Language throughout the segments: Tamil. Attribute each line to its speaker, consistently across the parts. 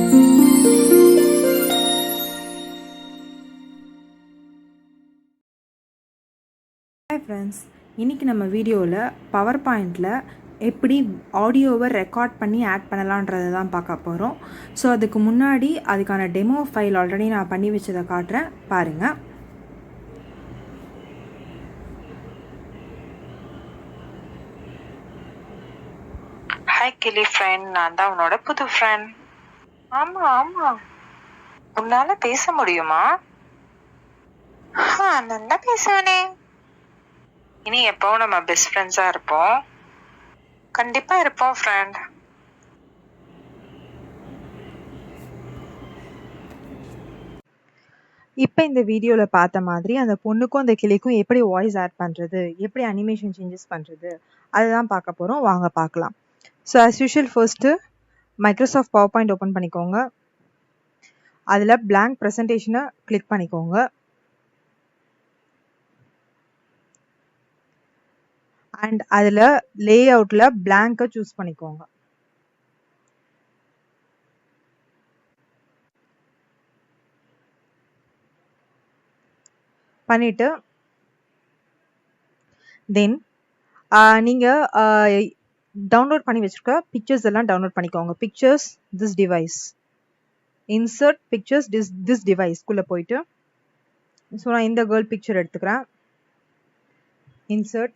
Speaker 1: Hi friends, இன்னைக்கு நம்ம வீடியோவில் PowerPointல எப்படி ஆடியோவை ரெக்கார்ட் பண்ணி ஆட் பண்ணலான்றதை தான் பார்க்க போகிறோம். ஸோ அதுக்கு முன்னாடி அதுக்கான டெமோ ஃபைல் ஆல்ரெடி நான் பண்ணி வச்சதை காட்டுறேன் பாருங்கள்.
Speaker 2: ஹாய் கிளி ஃப்ரெண்ட், நான் தான் உன்னோட புது ஃப்ரெண்ட். ஆமா உன்னால பேச முடியுமா? நல்லா பேசுவேனே. இனி எப்போ நம்ம பெஸ்ட் ஃப்ரெண்ட்ஸா இருப்போம். கண்டிப்பா இருப்போம் ஃப்ரெண்ட்.
Speaker 1: இப்போ இந்த வீடியோவில் பார்த்த மாதிரி அந்த பொண்ணுக்கும் அந்த கிளிக்கும் எப்படி வாய்ஸ் ஆட் பண்ணுறது, எப்படி அனிமேஷன் சேஞ்சஸ் பண்ணுறது, அதுதான் பார்க்க போகிறோம். வாங்க பார்க்கலாம். So as usual first Microsoft power point open பண்ணிக்கோங்க. அதில் blank ப்ரெசன்டேஷனை கிளிக் பண்ணிக்கோங்க. அண்ட் அதில் லே அவுட்டில் blank சூஸ் பண்ணிக்கோங்க. பண்ணிவிட்டு தென் நீங்கள் டவுன்லோட் பண்ணி வச்சுருக்க பிக்சர்ஸ் எல்லாம் டவுன்லோட் பண்ணிக்கோங்க. Pictures this device, insert pictures this டிவைஸ்க்குள்ளே போயிட்டு, ஸோ நான் இந்த கேர்ள் பிக்சர் எடுத்துக்கிறேன். Insert,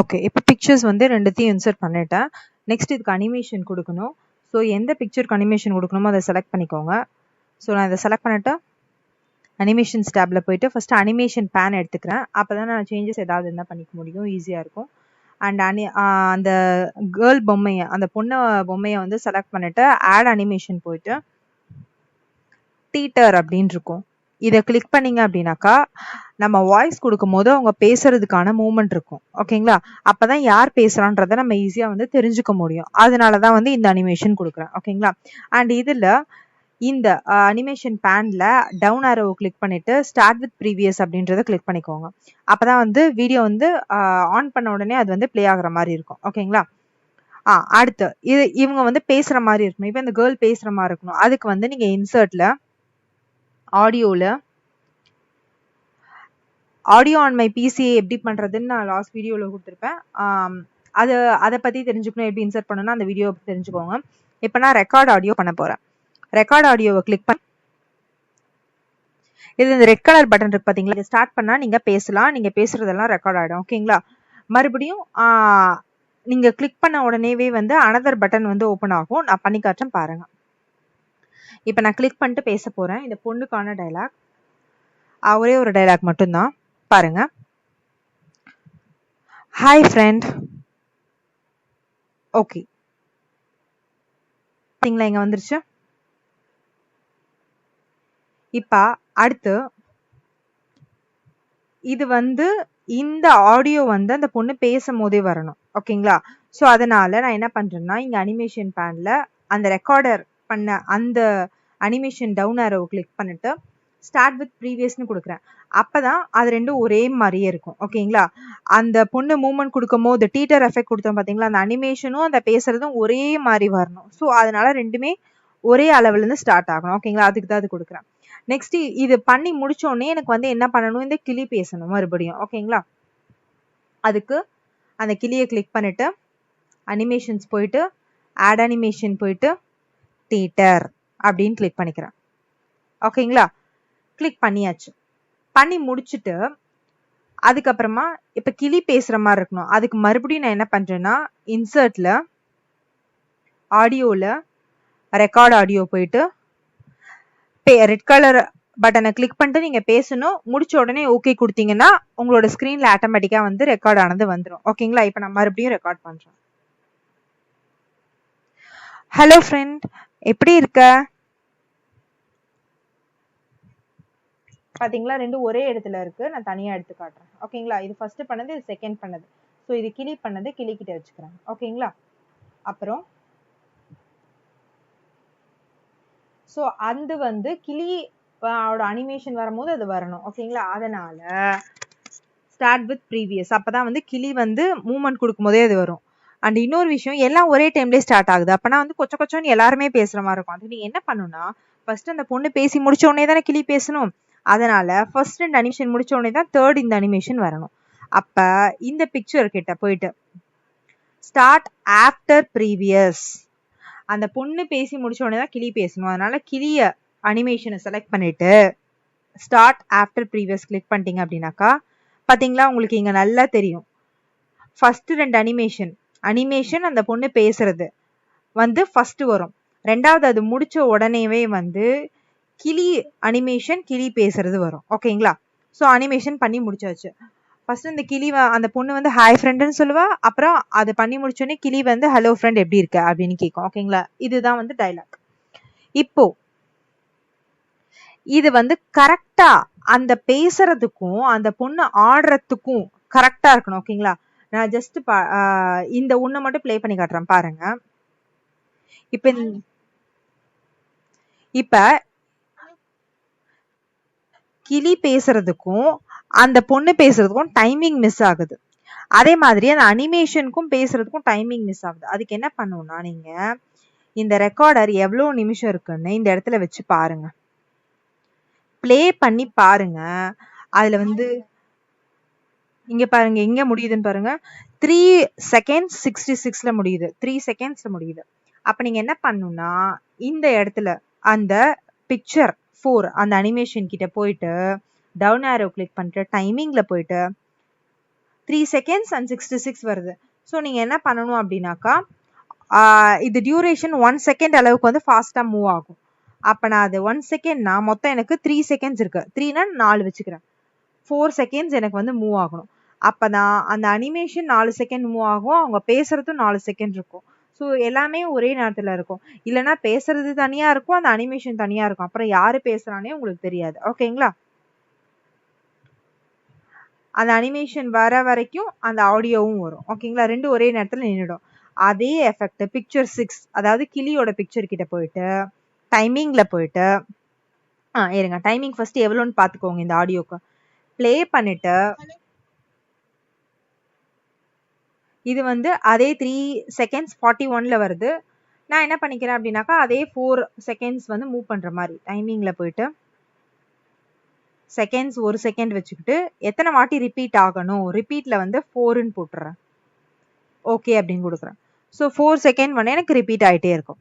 Speaker 1: okay. இப்போ பிக்சர்ஸ் வந்து ரெண்டுத்தையும் இன்சர்ட் பண்ணிட்டேன். நெக்ஸ்ட் இதுக்கு அனிமேஷன் கொடுக்கணும். ஸோ எந்த பிக்சருக்கு அனிமேஷன் கொடுக்கணுமோ அதை செலக்ட் பண்ணிக்கோங்க. ஸோ நான் இதை செலக்ட் பண்ணிட்டு அனிமேஷன்ஸ் டேப்பில் போயிட்டு ஃபஸ்ட்டு அனிமேஷன் பேன் எடுத்துக்கிறேன். அப்போ தான் நான் சேஞ்சஸ் ஏதாவது இருந்தால் பண்ணிக்க முடியும், ஈஸியாக இருக்கும். அண்ட் அந்த கேர்ள் பொம்மையை, அந்த பொண்ணை பொம்மையை வந்து செலக்ட் பண்ணிவிட்டு ஆட் அனிமேஷன் போயிட்டு டீட்டர் அப்படின்னு இருக்கும். இதை கிளிக் பண்ணிங்க அப்படின்னாக்கா நம்ம வாய்ஸ் கொடுக்கும் போது அவங்க பேசுறதுக்கான மூமெண்ட் இருக்கும். ஓகேங்களா? அப்போ தான் யார் பேசுகிறான்றதை நம்ம ஈஸியாக வந்து தெரிஞ்சுக்க முடியும். அதனால தான் வந்து இந்த அனிமேஷன் கொடுக்குறேன். ஓகேங்களா? அண்ட் இதில் இந்த அனிமேஷன் பேனில் டவுன் ஆரோவை கிளிக் பண்ணிவிட்டு ஸ்டார்ட் வித் ப்ரீவியஸ் அப்படின்றத கிளிக் பண்ணிக்கோங்க. அப்போ தான் வந்து வீடியோ வந்து ஆன் பண்ண உடனே அது வந்து ப்ளே ஆகுற மாதிரி இருக்கும். ஓகேங்களா? அடுத்து இவங்க வந்து பேசுகிற மாதிரி இருக்கணும். இப்போ இந்த கேர்ள் பேசுகிற மாதிரி இருக்கணும். அதுக்கு வந்து நீங்கள் இன்சர்ட்டில் ஆடியோவில் ஆடியோ ஆன் மை பிசியை எப்படி பண்ணுறதுன்னு நான் லாஸ்ட் வீடியோவில் கொடுத்துருப்பேன். அதை பற்றி தெரிஞ்சுக்கணும், எப்படி இன்சர்ட் பண்ணணும்னா அந்த வீடியோ பற்றி தெரிஞ்சுக்கோங்க. இப்போ நான் ரெக்கார்ட் ஆடியோ பண்ண போகிறேன். ரெக்கார்ட் ஆடியோவை கிளிக் பண்ணி இது இந்த ரெட் கலர் பட்டன் இருக்கு பார்த்தீங்களா, இதை ஸ்டார்ட் பண்ணால் நீங்கள் பேசலாம். நீங்கள் பேசுகிறதெல்லாம் ரெக்கார்ட் ஆகிடும். ஓகேங்களா? மறுபடியும் நீங்கள் கிளிக் பண்ண உடனேவே வந்து அனதர் பட்டன் வந்து ஓப்பன் ஆகும். நான் பண்ணி காட்டுறேன் பாருங்கள். இப்போ நான் கிளிக் பண்ணிட்டு பேச போகிறேன். இந்த பொண்ணுக்கான டைலாக், ஒரே ஒரு டைலாக் மட்டும்தான் பாருங்க. Hi friend. ஓகே, பார்த்தீங்களா இங்கே வந்துருச்சு. இப்போ அடுத்து இது வந்து இந்த ஆடியோ வந்து அந்த பொண்ணு பேசும் போதே வரணும். ஓகேங்களா? ஸோ அதனால நான் என்ன பண்றேன்னா, இங்க அனிமேஷன் பேன்ல அந்த ரெக்கார்டர் பண்ண அந்த அனிமேஷன் டவுன் ஆரோ கிளிக் பண்ணிட்டு ஸ்டார்ட் வித் ப்ரீவியஸ்னு கொடுக்குறேன். அப்பதான் அது ரெண்டும் ஒரே மாதிரியே இருக்கும். ஓகேங்களா? அந்த பொண்ணு மூவ்மெண்ட் கொடுக்கும் போது டீட்டர் எஃபெக்ட் கொடுத்தோம் பார்த்தீங்களா, அந்த அனிமேஷனும் அந்த பேசுறதும் ஒரே மாதிரி வரணும். ஸோ அதனால ரெண்டுமே ஒரே அளவுல இருந்து ஸ்டார்ட் ஆகணும். ஓகேங்களா? அதுக்கு தான் அது கொடுக்குறேன். நெக்ஸ்ட் இது பண்ணி முடிச்சோடனே எனக்கு வந்து என்ன பண்ணணும், இந்த கிளி பேசணும் மறுபடியும். ஓகேங்களா? அதுக்கு அந்த கிளியை கிளிக் பண்ணிட்டு அனிமேஷன்ஸ் போயிட்டு ஆட் அனிமேஷன் போயிட்டு டீட்டர் அப்படின்னு கிளிக் பண்ணிக்கிறேன். ஓகேங்களா? கிளிக் பண்ணியாச்சு. பண்ணி முடிச்சுட்டு அதுக்கப்புறமா இப்ப கிளி பேசுற மாதிரி இருக்கணும். அதுக்கு மறுபடியும் நான் என்ன பண்றேன்னா, இன்சர்ட்ல ஆடியோல ரெக்கார்ட் ஆடியோ போயிட்டு ரெட் கலர் பட்டனை கிளிக் பண்ணிட்டு நீங்க பேசணும். முடிச்ச உடனே ஓகே கொடுத்தீங்கன்னா உங்களோட ஸ்கிரீன்ல ஆட்டோமேட்டிக்கா வந்து ரெக்கார்ட் ஆனது வந்துடும். ஓகேங்களா? இப்ப நான் மறுபடியும் ரெக்கார்ட் பண்றேன். ஹலோ ஃப்ரெண்ட், எப்படி இருக்க? பாத்தீங்களா, ரெண்டும் ஒரே இடத்துல இருக்கு. நான் தனியா எடுத்து காட்டுறேன். ஓகேங்களா? இது ஃபர்ஸ்ட் பண்ணது, இது செகண்ட் பண்ணது. ஸோ இது கிளி பண்ணது, கிளி கிட்ட வச்சுக்கிறேன். ஓகேங்களா? அப்புறம் ஸோ அது வந்து கிளி அனிமேஷன் வரும்போது அது வரணும். ஓகேங்களா? அதனால ஸ்டார்ட் வித் ப்ரீவியஸ். அப்பதான் வந்து கிளி வந்து மூவ்மெண்ட் கொடுக்கும்போதே அது வரும். அண்ட் இன்னொரு விஷயம், எல்லாம் ஒரே டைம்லேயே ஸ்டார்ட் ஆகுது. அப்பனா வந்து கொச்சன்னு எல்லாருமே பேசுற மாதிரி இருக்கும். அது நீங்க என்ன பண்ணணும்னா, ஃபர்ஸ்ட் அந்த பொண்ணு பேசி முடிச்ச உடனே தானே கிளி பேசணும். அதனால ஃபர்ஸ்ட் 2 அனிமேஷன் முடிச்ச உடனே தான் தேர்ட் இந்த அனிமேஷன் வரணும். அப்ப இந்த பிக்சர் கிட்ட போயிட்டு ஸ்டார்ட் ஆஃப்டர் ப்ரீவியஸ், அந்த பொண்ணு பேசி முடிச்ச உடனே தான் கிளி பேசணும். அதனால கிளிய அனிமேஷனை செலக்ட் பண்ணிட்டு ஸ்டார்ட் ஆஃப்டர் ப்ரீவியஸ் கிளிக் பண்ணிட்டீங்க அப்படின்னாக்கா பாத்தீங்களா, உங்களுக்கு இங்க நல்லா தெரியும். ஃபர்ஸ்ட் 2 அனிமேஷன் அந்த பொண்ணு பேசுறது வந்து ஃபர்ஸ்ட் வரும். ரெண்டாவது அது முடிச்ச உடனேவே வந்து கிளி அனிமேஷன், கிளி பேசுறது வரும். ஓகேங்களா? ஸோ அனிமேஷன் பண்ணி முடிச்சாச்சு. ஃபர்ஸ்ட் இந்த கிளி அந்த பொண்ணு வந்து ஹாய் ஃப்ரெண்டுன்னு சொல்லுவா. அப்புறம் அது பண்ணி முடிச்சோடனே கிளி வந்து ஹலோ ஃப்ரெண்ட் எப்படி இருக்க அப்படின்னு கேட்கும். ஓகேங்களா? இதுதான் வந்து டைலாக். இப்போ இது வந்து கரெக்டா அந்த பேசுறதுக்கும் அந்த பொண்ணு ஆடுறதுக்கும் கரெக்டா இருக்கணும். ஓகேங்களா? நான் ஜஸ்ட் இந்த ஒண்ணு மட்டும் ப்ளே பண்ணி காட்டுறேன் பாருங்க. இப்ப இப்ப கிளி பேசுறதுக்கும் அந்த பொண்ணு பேசுறதுக்கும் டைமிங் மிஸ் ஆகுது. அதே மாதிரி அந்த அனிமேஷனுக்கும் பேசுறதுக்கும் டைமிங் மிஸ் ஆகுது. அதுக்கு என்ன பண்ணணும்னா, நீங்க இந்த ரெக்கார்டர் எவ்வளவு நிமிஷம் இருக்குன்னு இந்த இடத்துல வச்சு பாருங்க, ப்ளே பண்ணி பாருங்க. அதுல வந்து இங்க பாருங்க, எங்க முடியுதுன்னு பாருங்க. 3 seconds 66ல முடியுது, 3 secondsல முடியுது. அப்ப நீங்க என்ன பண்ணணும்னா, இந்த இடத்துல அந்த பிக்சர் 4 அந்த அனிமேஷன் கிட்ட போயிட்டு டவுன் ஆரோ கிளிக் பண்ணிட்டு டைமிங்ல போயிட்டு 3 seconds and 66 வருது. ஸோ நீங்க என்ன பண்ணணும் அப்படின்னாக்கா, இது டியூரேஷன் 1 second அளவுக்கு வந்து ஃபாஸ்டா மூவ் ஆகும். அப்ப நான் அது 1 secondனா மொத்தம் எனக்கு 3 seconds இருக்கு. 3னா 4 வச்சுக்கிறேன். 4 seconds எனக்கு வந்து மூவ் ஆகணும். அப்பதான் அந்த அனிமேஷன் 4 செகண்ட் மூவ் ஆகும், அவங்க பேசுறதும் 4 செகண்ட் இருக்கும். ஸோ எல்லாமே ஒரே நேரத்துல இருக்கும். இல்லைன்னா பேசுறது தனியா இருக்கும், அந்த அனிமேஷன் தனியா இருக்கும். அப்புறம் யாரு பேசுறானே உங்களுக்கு தெரியாது. ஓகேங்களா? அந்த அனிமேஷன் வர வரைக்கும் அந்த ஆடியோவும் வரும். ஓகேங்களா? ரெண்டும் ஒரே நேரத்துல நின்றுடும். அதே எஃபெக்ட் பிக்சர் 6, அதாவது கிளியோட பிக்சர் கிட்ட போயிட்டு டைமிங்ல போயிட்டு இருங்க, டைமிங் ஃபர்ஸ்ட் எவ்வளோன்னு பாத்துக்கோங்க. இந்த ஆடியோக்கு ப்ளே பண்ணிட்டு இது வந்து அதே 3 seconds 41ல வருது. நான் என்ன பண்ணிக்கிறேன் அப்படின்னாக்கா, அதே 4 seconds வந்து மூவ் பண்ற மாதிரி டைமிங்ல போயிட்டு செகண்ட்ஸ் 1 செகண்ட் வச்சுக்கிட்டு எத்தனை வாட்டி ரிப்பீட் ஆகணும், ரிப்பீட்ல வந்து 4ன்னு போட்டுறேன். ஓகே அப்படின்னு கொடுக்குறேன். ஸோ 4 செகண்ட் வந்து எனக்கு ரிப்பீட் ஆயிட்டே இருக்கும்.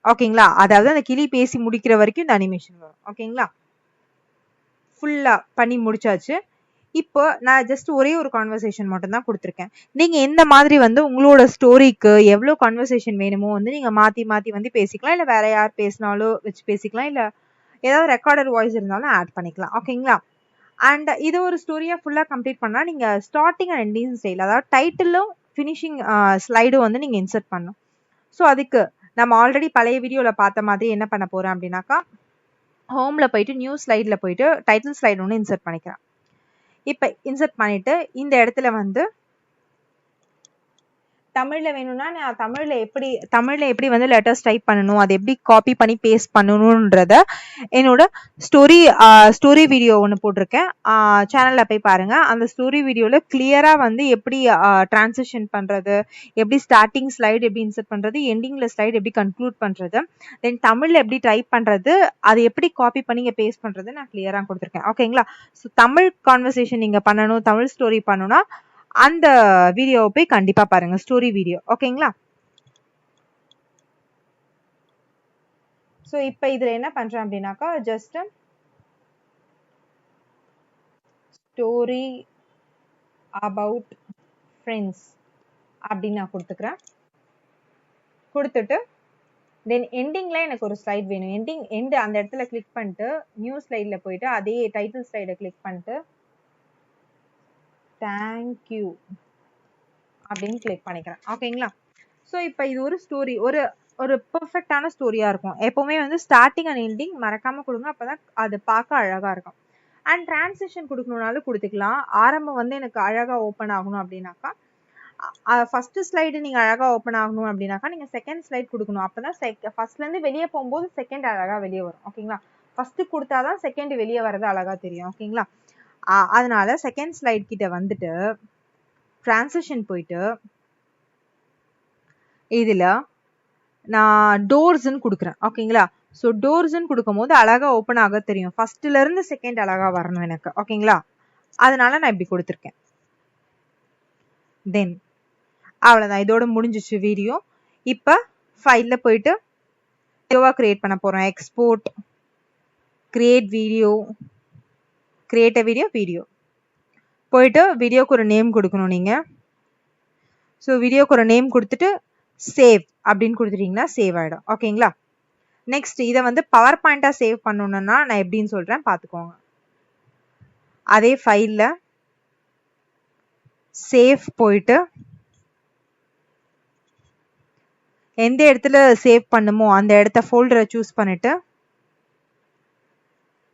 Speaker 1: ஓகேங்களா? அதாவது அந்த கிளி பேசி முடிக்கிற வரைக்கும் இந்த அனிமேஷன் வரும். ஓகேங்களா? ஃபுல்லா பண்ணி முடிச்சாச்சு. இப்போ நான் ஜஸ்ட் ஒரே ஒரு கான்வர்சேஷன் மட்டும் தான் கொடுத்துருக்கேன். நீங்க எந்த மாதிரி வந்து உங்களோட ஸ்டோரிக்கு எவ்வளவு கான்வர்சேஷன் வேணுமோ வந்து நீங்க மாத்தி மாத்தி வந்து பேசிக்கலாம். இல்ல வேற யார் பேசினாலும் வச்சு பேசிக்கலாம். இல்ல ஏதாவது ரெக்கார்டர் வாய்ஸ் இருந்தாலும் ஆட் பண்ணிக்கலாம். ஓகேங்களா? அண்ட் இது ஒரு ஸ்டோரியா ஃபுல்லா கம்ப்ளீட் பண்ணா நீங்க ஸ்டார்டிங் அண்ட் எண்டிங் ஸ்டைல், அதாவது டைட்டிலும் ஃபினிஷிங் ஸ்லைடும் வந்து நீங்க இன்சர்ட் பண்ணணும். ஸோ அதுக்கு நம்ம ஆல்ரெடி பழைய வீடியோல பார்த்த மாதிரி என்ன பண்ண போறேன் அப்படின்னாக்கா, ஹோம்ல போயிட்டு நியூ ஸ்லைட்ல போயிட்டு டைட்டில் ஸ்லைடு ஒன்று இன்சர்ட் பண்ணிக்கிறேன். இப்ப இன்சர்ட் பண்ணிட்டு இந்த இடத்துல வந்து தமிழ்ல வேணும்னா நான் தமிழ்ல எப்படி வந்து லெட்டர்ஸ் டைப் பண்ணணும், அதை எப்படி காப்பி பண்ணி பேஸ்ட் பண்ணணும்ன்றத என்னோட ஸ்டோரி வீடியோ ஒன்று போட்டிருக்கேன், சேனல்ல போய் பாருங்க. அந்த ஸ்டோரி வீடியோல கிளியரா வந்து எப்படி டிரான்சிஷன் பண்றது, எப்படி ஸ்டார்டிங் ஸ்லைடு எப்படி இன்சர்ட் பண்றது, எண்டிங்ல ஸ்லைடு எப்படி கன்க்ளூட் பண்றது, தென் தமிழ்ல எப்படி டைப் பண்றது, அதை எப்படி காப்பி பண்ணி பேஸ்ட் பண்றது நான் கிளியரா கொடுத்துருக்கேன். ஓகேங்களா? ஸோ தமிழ் கான்வர்சேஷன் நீங்க பண்ணணும், தமிழ் ஸ்டோரி பண்ணணும்னா அந்த வீடியோவை போய் கண்டிப்பா பாருங்க, ஸ்டோரி வீடியோ. ஓகேங்களா? சோ இப்ப இதுல என்ன பண்றேன் அப்படின்னாக்கா, ஜஸ்ட் ஸ்டோரி அபவுட் ஃப்ரெண்ட்ஸ் அப்படின்னு நான் கொடுத்துக்கிறேன். கொடுத்துட்டு தென் எண்டிங்ல எனக்கு ஒரு ஸ்லைட் வேணும். எண்ட் அந்த இடத்துல கிளிக் பண்ணிட்டு நியூ ஸ்லைட்ல போயிட்டு அதே டைட்டில் ஸ்லைடை கிளிக் பண்ணிட்டு தேங்க்யூ அப்படின்னு கிளிக் பண்ணிக்கிறேன். ஓகேங்களா? ஸோ இப்போ இது ஒரு ஸ்டோரி, ஒரு பெர்ஃபெக்டான ஸ்டோரியா இருக்கும். எப்பவுமே வந்து ஸ்டார்டிங் அண்ட் எண்டிங் மறக்காம கொடுங்க, அப்பதான் அது பார்க்க அழகா இருக்கும். அண்ட் டிரான்சிஷன் கொடுக்கணும்னாலும் கொடுத்துக்கலாம். ஆரம்பம் வந்து எனக்கு அழகா ஓப்பன் ஆகணும் அப்படின்னாக்கா, ஃபர்ஸ்ட் ஸ்லைடு நீங்க அழகா ஓப்பன் ஆகணும் அப்படின்னாக்கா நீங்க செகண்ட் ஸ்லைட் கொடுக்கணும். அப்பதான் ஃபர்ஸ்ட்ல இருந்து வெளியே போகும்போது செகண்ட் அழகா வெளியே வரும். ஓகேங்களா? ஃபர்ஸ்ட் கொடுத்தாதான் செகண்ட் வெளியே வர்றது அழகா தெரியும். ஓகேங்களா? அதனால செகண்ட் ஸ்லைட் கிட்ட வந்துட்டு டிரான்சிஷன் போயிட்டு இதுல நான் டோர்ஸ்ன்னு கொடுக்குறேன். ஓகேங்களா? ஸோ டோர்ஸ்ன்னு கொடுக்கும் போது அழகா ஓப்பன் ஆக தெரியும். ஃபர்ஸ்ட்ல இருந்து செகண்ட் அழகா வரணும் எனக்கு. ஓகேங்களா? அதனால நான் இப்படி கொடுத்துருக்கேன். தென் அவ்வளோதான், இதோட முடிஞ்சிச்சு வீடியோ. இப்போ ஃபைல்ல போயிட்டு வீடியோவா கிரியேட் பண்ண போறோம். Export, create video, create a video போயிட்டு வீடியோக்கு ஒரு நேம் கொடுக்கணும் நீங்க. ஸோ வீடியோக்கு ஒரு நேம் கொடுத்துட்டு சேவ் அப்படின்னு கொடுத்துட்டீங்கன்னா சேவ் ஆயிடும். ஓகேங்களா? நெக்ஸ்ட் இதை வந்து பவர் பாயிண்டா சேவ் பண்ணணும்னா நான் எப்படின்னு சொல்றேன், பார்த்துக்கோங்க. அதே ஃபைல்ல சேவ் போயிட்டு எந்த இடத்துல சேவ் பண்ணுமோ அந்த இடத்த ஃபோல்டரை சூஸ் பண்ணிட்டு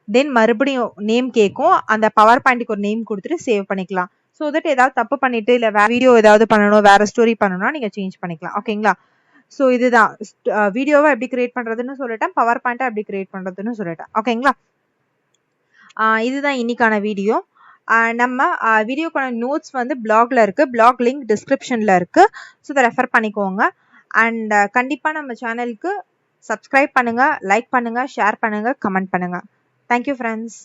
Speaker 1: தென் மறுபடியும் நேம் கேட்கும். அந்த பவர் பாயிண்ட்டுக்கு ஒரு நேம் கொடுத்துட்டு சேவ் பண்ணிக்கலாம். ஸோ தட் ஏதாவது தப்பு பண்ணிட்டு இல்லை வேற வீடியோ ஏதாவது பண்ணணும், வேற ஸ்டோரி பண்ணணும்னா நீங்க சேஞ்ச் பண்ணிக்கலாம். ஓகேங்களா? ஸோ இதுதான் வீடியோவை எப்படி கிரியேட் பண்றதுன்னு சொல்லிட்டேன், பவர் பாயிண்டா எப்படி கிரியேட் பண்றதுன்னு சொல்லிட்டேன். ஓகேங்களா? இதுதான் இன்னைக்கான வீடியோ. நம்ம வீடியோக்கான நோட்ஸ் வந்து பிளாக்ல இருக்கு, பிளாக் லிங்க் டிஸ்கிரிப்ஷன்ல இருக்கு. ஸோ இதை ரெஃபர் பண்ணிக்கோங்க. அண்ட் கண்டிப்பா நம்ம சேனலுக்கு சப்ஸ்கிரைப் பண்ணுங்க, லைக் பண்ணுங்க, ஷேர் பண்ணுங்க, கமெண்ட் பண்ணுங்க. Thank you friends.